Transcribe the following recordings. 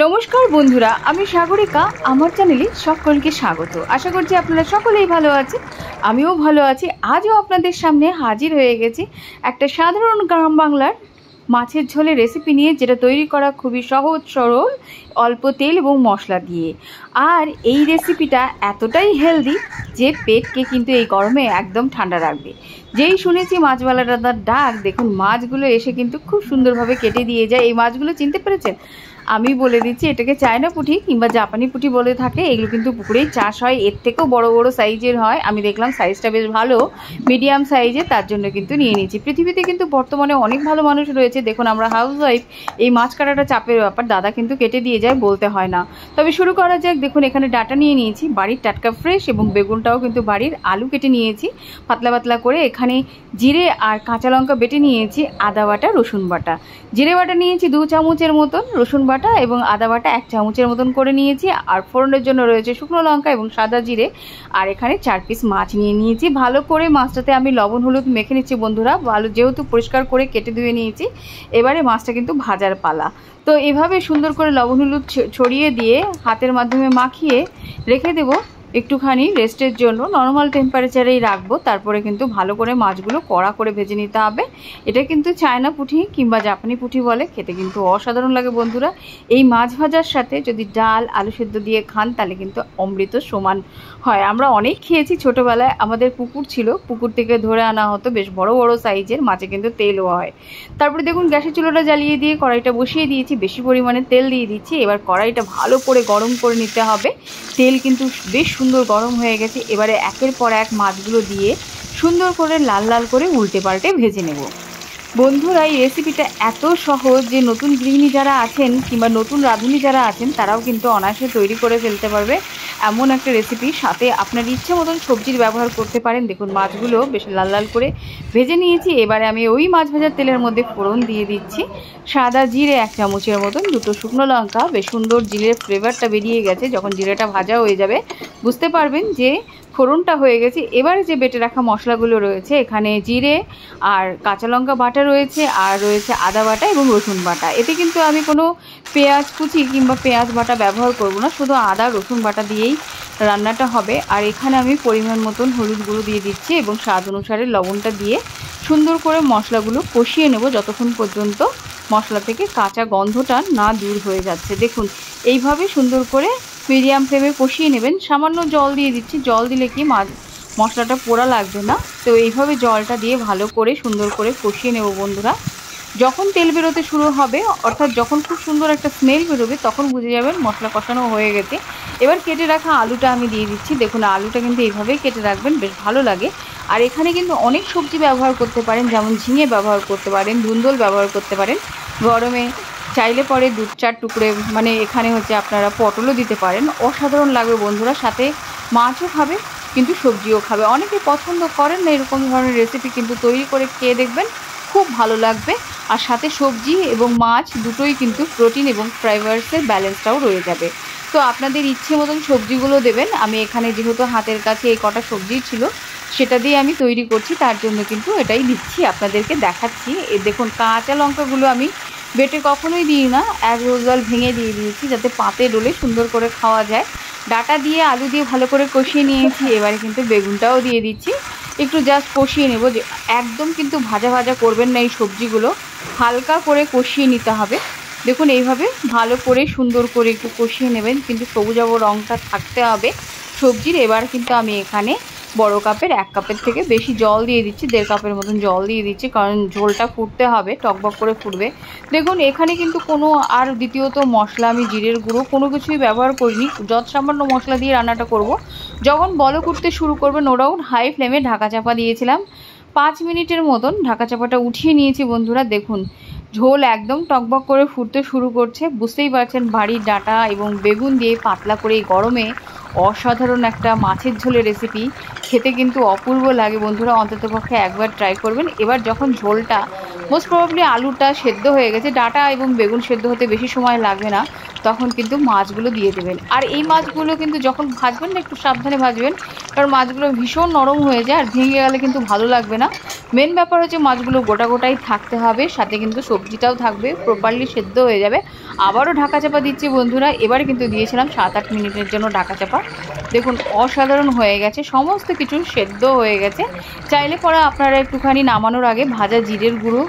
নমস্কার বন্ধুরা, আমি সাগরিকা। আমার চ্যানেলে সকলকে স্বাগত। আশা করছি আপনারা সকলেই ভালো আছেন, আমিও ভালো আছি। আজও আপনাদের সামনে হাজির হয়ে গেছি একটা সাধারণ গ্রাম বাংলার মাছের ঝোলের রেসিপি নিয়ে, যেটা তৈরি করা খুবই সহজ সরল, অল্প তেল এবং মশলা দিয়ে। আর এই রেসিপিটা এতটাই হেলদি যে পেটকে কিন্তু এই গরমে একদম ঠান্ডা রাখবে। যেই শুনেছি মাছওয়ালার ডাক, দেখুন মাছগুলো এসে কিন্তু খুব সুন্দরভাবে কেটে দিয়ে যায়। এই মাছগুলো চিনতে পেরেছেন? আমি বলে দিচ্ছি, এটাকে চায়না পুঁটি কিংবা জাপানি পুঁটি বলে থাকে। এগুলো কিন্তু পুকুরেই চাষ হয়, এর থেকেও বড় বড় সাইজের হয়। আমি দেখলাম সাইজটা বেশ ভালো, মিডিয়াম সাইজের, তার জন্য কিন্তু নিয়ে নিয়েছি। পৃথিবীতে কিন্তু বর্তমানে অনেক ভালো মানুষ রয়েছে। দেখুন, আমরা হাউস ওয়াইফ, এই মাছ কাটাটা চাপের ব্যাপার, দাদা কিন্তু কেটে দিয়ে যায়, বলতে হয় না। তবে শুরু করা যাক। দেখুন, এখানে ডাটা নিয়ে নিয়েছি বাড়ির টাটকা ফ্রেশ, এবং বেগুনটাও কিন্তু বাড়ির। আলু কেটে নিয়েছি পাতলা পাতলা করে। এখানে জিরে আর কাঁচা লঙ্কা বেটে নিয়েছি, আদা বাটা, রসুন বাটা। জিরে বাটা নিয়েছি 2 চামচের মতন, রসুন বাটা এবং আদা বাটা 1 চামচের মতন করে নিয়েছি। আর ফোড়নের জন্য রয়েছে শুকনো লঙ্কা এবং সাদা জিরে। আর এখানে 4 পিস মাছ নিয়ে নিয়েছি। ভালো করে মাছটাতে আমি লবণ হলুদ মেখে নিচ্ছি বন্ধুরা। ভালো, যেহেতু পরিষ্কার করে কেটে ধুয়ে নিয়েছি, এবারে মাছটা কিন্তু ভাজার পালা। তো এভাবে সুন্দর করে লবণ হলুদ ছড়িয়ে দিয়ে হাতের মাধ্যমে মাখিয়ে রেখে দেবো একটুখানি রেস্টের জন্য। নর্মাল টেম্পারেচারেই রাখবো। তারপরে কিন্তু ভালো করে মাছগুলো কড়া করে ভেজে নিতে হবে। এটা কিন্তু চায়না পুঁটি কিংবা জাপানি পুঁটি বলে, খেতে কিন্তু অসাধারণ লাগে বন্ধুরা। এই মাছ ভাজার সাথে যদি ডাল আলু সেদ্ধ দিয়ে খান, তাহলে কিন্তু অমৃত সমান হয়। আমরা অনেক খেয়েছি ছোটোবেলায়, আমাদের পুকুর ছিল, পুকুর থেকে ধরে আনা হতো বেশ বড় বড় সাইজের। মাছে কিন্তু তেলও হয়। তারপরে দেখুন, গ্যাসের চুলোটা জ্বালিয়ে দিয়ে কড়াইটা বসিয়ে দিয়েছি, বেশি পরিমাণে তেল দিয়ে দিচ্ছি। এবার কড়াইটা ভালো করে গরম করে নিতে হবে। তেল কিন্তু বেশ সুন্দর গরম হয়ে গেছে। এবারে একের পর এক মাছগুলো দিয়ে সুন্দর করে লাল লাল করে উল্টে পাল্টে ভেজে নেব বন্ধুরা। এই রেসিপিটা এত সহজ যে নতুন গৃহিণী যারা আছেন কিংবা নতুন রাঁধুনি যারা আছেন, তারাও কিন্তু অনায়াসে তৈরি করে ফেলতে পারবে এমন একটা রেসিপি। সাথে আপনার ইচ্ছে মতন সবজির ব্যবহার করতে পারেন। দেখুন, মাছগুলো বেশ লাল লাল করে ভেজে নিয়েছি। এবারে আমি ওই মাছ ভাজার তেলের মধ্যে ফোড়ন দিয়ে দিচ্ছি সাদা জিরে 1 চামচের মতন, 2টো শুকনো লঙ্কা। বেশ সুন্দর জিরের ফ্লেভারটা বেরিয়ে গেছে। যখন জিরেটা ভাজা হয়ে যাবে, বুঝতে পারবেন যে ফোড়নটা হয়ে গেছে। এবারে যে বেটে রাখা মশলাগুলো রয়েছে, এখানে জিরে আর কাঁচা লঙ্কা বাটা রয়েছে, আর রয়েছে আদা বাটা এবং রসুন বাটা। এতে কিন্তু আমি কোনো পেঁয়াজ কুচি কিংবা পেঁয়াজ বাটা ব্যবহার করব না, শুধু আদা রসুন বাটা দিয়েই রান্নাটা হবে। আর এখানে আমি পরিমাণ মতন হলুদ গুঁড়ো দিয়ে দিচ্ছি এবং স্বাদ অনুসারে লবণটা দিয়ে সুন্দর করে মশলাগুলো কষিয়ে নেব, যতক্ষণ পর্যন্ত মশলা থেকে কাঁচা গন্ধটা না দূর হয়ে যাচ্ছে। দেখুন, এইভাবে সুন্দর করে মিডিয়াম ফ্লেমে কষিয়ে নেবেন। সামান্য জল দিয়ে দিচ্ছি, জল দিলে কি মশলাটা পোড়া লাগবে না। তো এইভাবে জলটা দিয়ে ভালো করে সুন্দর করে কষিয়ে নেব বন্ধুরা। যখন তেল বেরোতে শুরু হবে, অর্থাৎ যখন খুব সুন্দর একটা স্মেল বেরোবে, তখন বুঝে যাবেন মশলা কষানো হয়ে গেছে। এবার কেটে রাখা আলুটা আমি দিয়ে দিচ্ছি। দেখুন, আলুটা কিন্তু এইভাবেই কেটে রাখবেন, বেশ ভালো লাগে। আর এখানে কিন্তু অনেক সবজি ব্যবহার করতে পারেন, যেমন ঝিঙে ব্যবহার করতে পারেন, ধুন্দল ব্যবহার করতে পারেন। গরমে চাইলে পরে 2-4 টুকরে, মানে এখানে হচ্ছে আপনারা পটলও দিতে পারেন। অসাধারণ লাগবে বন্ধুরা। সাথে মাছও খাবে কিন্তু সবজিও খাবে। অনেকে পছন্দ করেন না এরকম ধরনের রেসিপি, কিন্তু তৈরি করে খেয়ে দেখবেন, খুব ভালো লাগবে। আর সাথে সবজি এবং মাছ দুটোই কিন্তু প্রোটিন এবং ফাইবারসের ব্যালেন্সটাও রয়ে যাবে। তো আপনাদের ইচ্ছে মতন সবজিগুলো দেবেন। আমি এখানে যেহেতু হাতের কাছে এই কটা সবজি ছিল, সেটা দিয়ে আমি তৈরি করছি, তার জন্য কিন্তু এটাই দিচ্ছি, আপনাদেরকে দেখাচ্ছি। দেখুন, কাঁচা লঙ্কাগুলো আমি বেটে কখনোই দিই না, এক রোজগাল ভেঙে দিয়ে দিয়েছি, যাতে পাতে ডলে সুন্দর করে খাওয়া যায়। ডাটা দিয়ে আলু দিয়ে ভালো করে কষিয়ে নিয়েছি। এবারে কিন্তু বেগুনটাও দিয়ে দিচ্ছি, একটু জাস্ট কষিয়ে নেব। যে একদম কিন্তু ভাজা ভাজা করবেন না এই সবজিগুলো, হালকা করে কষিয়ে নিতে হবে। দেখুন, এইভাবে ভালো করে সুন্দর করে একটু কষিয়ে নেবেন, কিন্তু সবুজাব রঙটা থাকতে হবে সবজির। এবার কিন্তু আমি এখানে বড় কাপের 1 কাপের থেকে বেশি জল দিয়ে দিচ্ছি, 1.5 কাপের মতন জল দিয়ে দিচ্ছি, কারণ ঝোলটা ফুটতে হবে, টকবক করে ফুটবে। দেখুন, এখানে কিন্তু কোনো আর দ্বিতীয়ত মশলা, আমি জিরের গুঁড়ো কোনো কিছুই ব্যবহার করিনি। যত সামান্য মশলা দিয়ে রান্নাটা করব। যখন বলক উঠতে শুরু করবে, নো ডাউট হাই ফ্লেমে ঢাকা চাপা দিয়েছিলাম 5 মিনিটের মতন। ঢাকা চাপাটা উঠিয়ে নিয়েছি বন্ধুরা। দেখুন, ঝোল একদম টকবক করে ফুটতে শুরু করছে। বুঝতেই পারছেন, বাড়ির ডাঁটা এবং বেগুন দিয়ে পাতলা করে এই গরমে অসাধারণ একটা মাছের ঝোলের রেসিপি। খেতে কিন্তু অপূর্ব লাগে বন্ধুরা, অন্ততপক্ষে একবার ট্রাই করবেন। এবার যখন ঝোলটা মোস্ট প্রবাবলি আলুটা সেদ্ধ হয়ে গেছে, ডাঁটা এবং বেগুন সেদ্ধ হতে বেশি সময় লাগবে না, তখন কিন্তু মাছগুলো দিয়ে দেবেন। আর এই মাছগুলো কিন্তু যখন ভাজবেন না, একটু সাবধানে ভাজবেন, কারণ মাছগুলো ভীষণ নরম হয়ে যায়, আর ভেঙে গেলে কিন্তু ভালো লাগবে না। মেন ব্যাপার হচ্ছে মাছগুলো গোটা গোটাই থাকতে হবে, সাথে কিন্তু সবজিটাও থাকবে, প্রপারলি সেদ্ধ হয়ে যাবে। আবারও ঢাকা চাপা দিচ্ছি বন্ধুরা, এবারে কিন্তু দিয়েছিলাম 7-8 মিনিটের জন্য ঢাকা চাপা। দেখুন অসাধারণ হয়ে গেছে, সমস্ত কিছু সেদ্ধ হয়ে গেছে। চাইলে পরে আপনারা একটুখানি নামানোর আগে ভাজা জিরের গুঁড়ো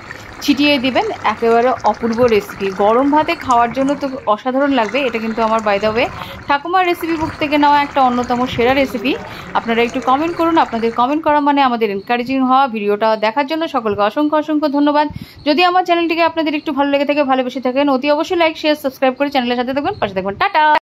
ছিটিয়ে দিবেন, একেবারে অপূর্ব রেসিপি। গরম ভাতে খাওয়ার জন্য তো অসাধারণ লাগবে। এটা কিন্তু আমার বাই দ্য ওয়ে ঠাকুমার রেসিপি বুক থেকে নেওয়া একটা অন্যতম সেরা রেসিপি। আপনারা একটু কমেন্ট করুন, আপনাদের কমেন্ট করা মানে আমাদের এনকারেজিং হওয়া। ভিডিওটা দেখার জন্য সকলকে অসংখ্য অসংখ্য ধন্যবাদ। যদি আমার চ্যানেলটিকে আপনাদের একটু ভালো লেগে থাকে, ভালোবেসে থাকেন, অতি অবশ্যই লাইক শেয়ার সাবস্ক্রাইব করে চ্যানেলের সাথে থাকবেন, পাশে থাকবেন। টাটা।